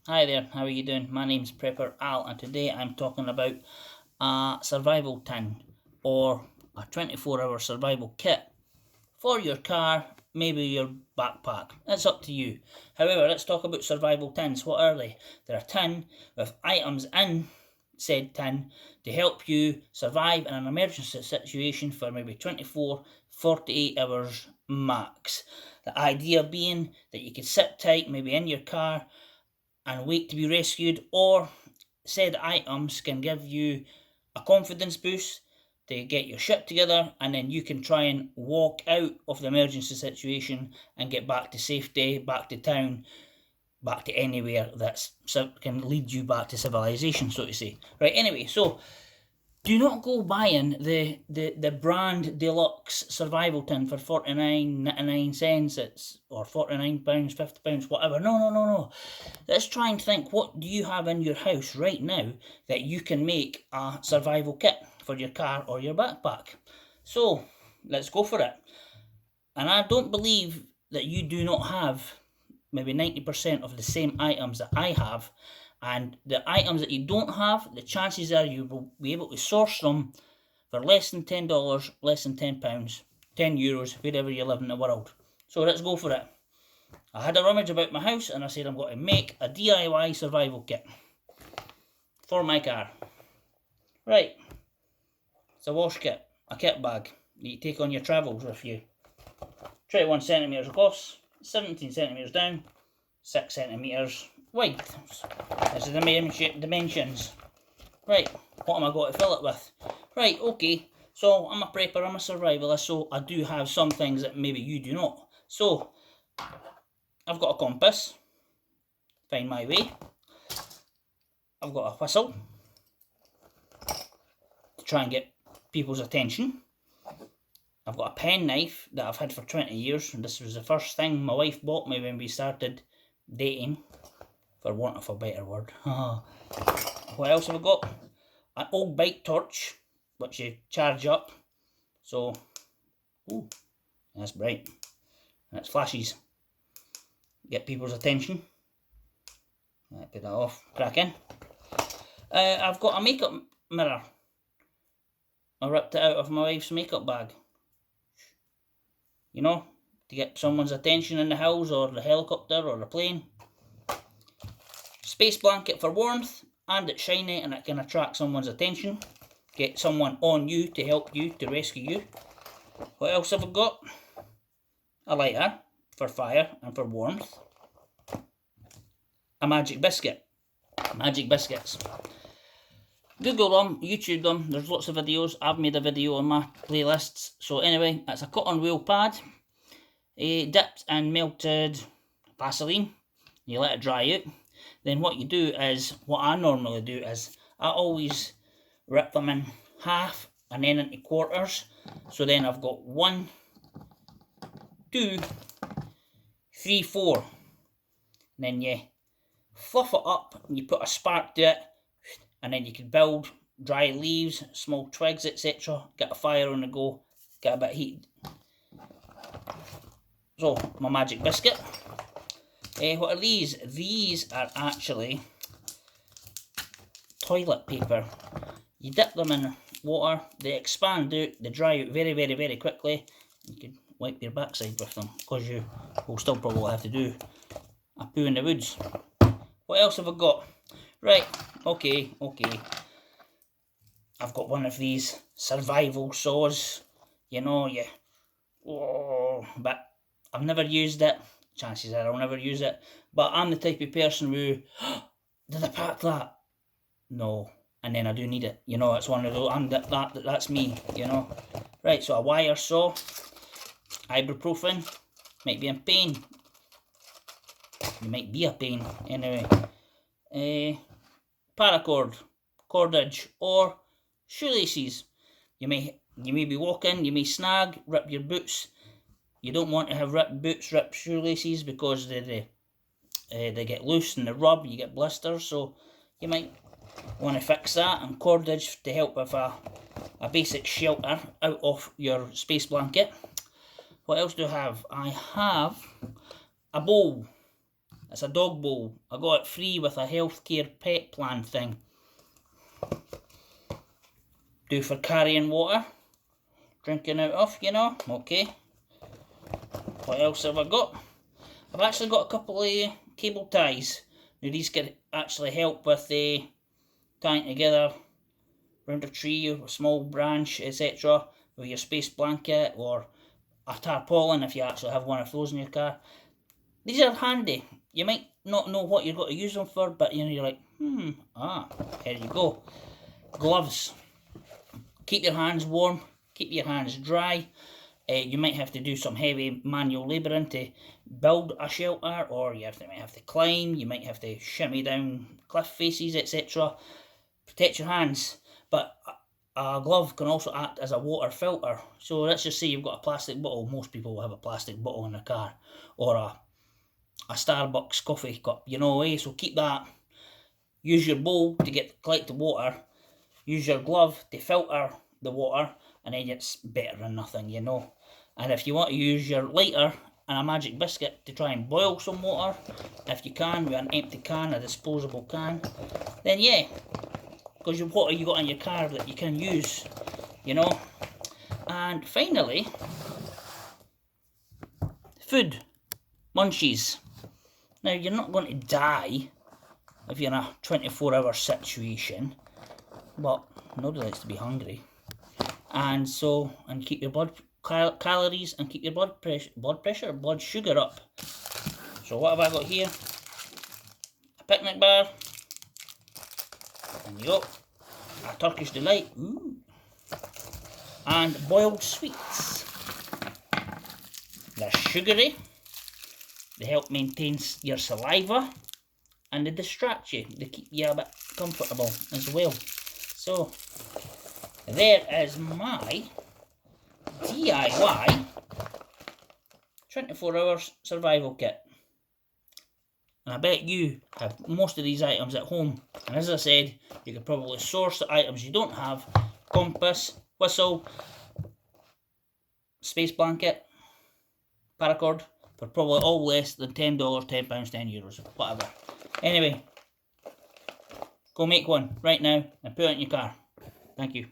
Hi there, how are you doing? My name's Prepper Al, and today I'm talking about a survival tin or a 24-hour survival kit for your car, maybe your backpack. It's up to you. However, let's talk about survival tins. What are they? They're a tin with items in said tin to help you survive in an emergency situation for maybe 24, 48 hours max. The idea being that you can sit tight, maybe in your car, and wait to be rescued, or said items can give you a confidence boost to get your shit together, and then you can try and walk out of the emergency situation and get back to safety, back to town, back to anywhere that can lead you back to civilization, so to say. Right, anyway, so do not go buying the brand deluxe survival tin for 49.99 it's or £49, £50, whatever. No. Let's try and think, what do you have in your house right now that you can make a survival kit for your car or your backpack? So let's go for it. And I don't believe that you do not have maybe 90% of the same items that I have. And the items that you don't have, the chances are you will be able to source them for less than $10, less than £10, €10, wherever you live in the world. So let's go for it. I had a rummage about my house and I said I'm going to make a DIY survival kit for my car. Right, it's a wash kit, a kit bag that you take on your travels with you. 21 centimetres across, 17 centimetres down, 6 centimetres wide. These are the dimensions. Right, what am I going to fill it with? Right, okay, so I'm a prepper, I'm a survivalist, so I do have some things that maybe you do not. So, I've got a compass, find my way. I've got a whistle to try and get people's attention. I've got a pen knife that I've had for 20 years, and this was the first thing my wife bought me when we started dating, for want of a better word. What else have I got? An old bike torch, which you charge up. So, ooh, that's bright. And it flashes. Get people's attention. Put that off. Crack in. I've got a makeup mirror. I ripped it out of my wife's makeup bag. You know, to get someone's attention in the hills or the helicopter or the plane. Space blanket for warmth, and it's shiny and it can attract someone's attention. Get someone on you to help you, to rescue you. What else have I got? A lighter for fire and for warmth. A magic biscuit. Magic biscuits. Google them, YouTube them, there's lots of videos. I've made a video on my playlists. So anyway, that's a cotton wool pad, dipped in melted Vaseline. You let it dry out. Then what you do is, what I normally do is, I always rip them in half and then into quarters. So then I've got 1, 2, 3, 4. And then you fluff it up and you put a spark to it. And then you can build dry leaves, small twigs, etc. Get a fire on the go, get a bit of heat. So, my magic biscuit. What are these? These are actually toilet paper. You dip them in water, they expand out, they dry out very quickly. You can wipe your backside with them, because you will still probably have to do a poo in the woods. What else have I got? Right, okay. I've got one of these survival saws, but I've never used it. Chances are I'll never use it. But I'm the type of person who, did I pack that? No. And then I do need it. It's one of those, that's me, Right, so a wire saw, ibuprofen, might be in pain. You might be a pain, anyway. Paracord, cordage, or shoelaces. You may be walking, you may snag, rip your boots. You don't want to have ripped boots, ripped shoelaces, because they get loose and they rub, you get blisters, so you might want to fix that. And cordage to help with a basic shelter out of your space blanket. What else do I have? I have a bowl. It's a dog bowl. I got it free with a healthcare pet plan thing. Do for carrying water, drinking out of, you know. Okay. What else have I got? I've actually got a couple of cable ties. Now these can actually help with tying together around a tree or a small branch, etc. with your space blanket or a tarpaulin if you actually have one of those in your car. These are handy. You might not know what you're going to use them for, but you know, you're like, here you go. Gloves. Keep your hands warm, keep your hands dry. You might have to do some heavy manual labouring to build a shelter, or you might have to climb, you might have to shimmy down cliff faces, etc. Protect your hands, but a glove can also act as a water filter. So let's just say you've got a plastic bottle. Most people will have a plastic bottle in their car, or a Starbucks coffee cup, you know, so keep that. Use your bowl to collect the water, use your glove to filter the water, and then it's better than nothing, you know. And if you want to use your lighter and a magic biscuit to try and boil some water, if you can, with an empty can, a disposable can, then yeah, because what have you got in your car that you can use, you know. And finally, food, munchies. Now, you're not going to die if you're in a 24-hour situation, but nobody likes to be hungry. And keep your blood calories and keep your blood sugar up. So what have I got here? A picnic bar. And you go. A Turkish delight. Ooh. And boiled sweets. They're sugary. They help maintain your saliva. And they distract you. They keep you a bit comfortable as well. So there is my DIY 24 hours survival kit. And I bet you have most of these items at home. And as I said, you could probably source the items you don't have. Compass, whistle, space blanket, paracord, for probably all less than $10, £10, €10, whatever. Anyway, go make one right now and put it in your car. Thank you.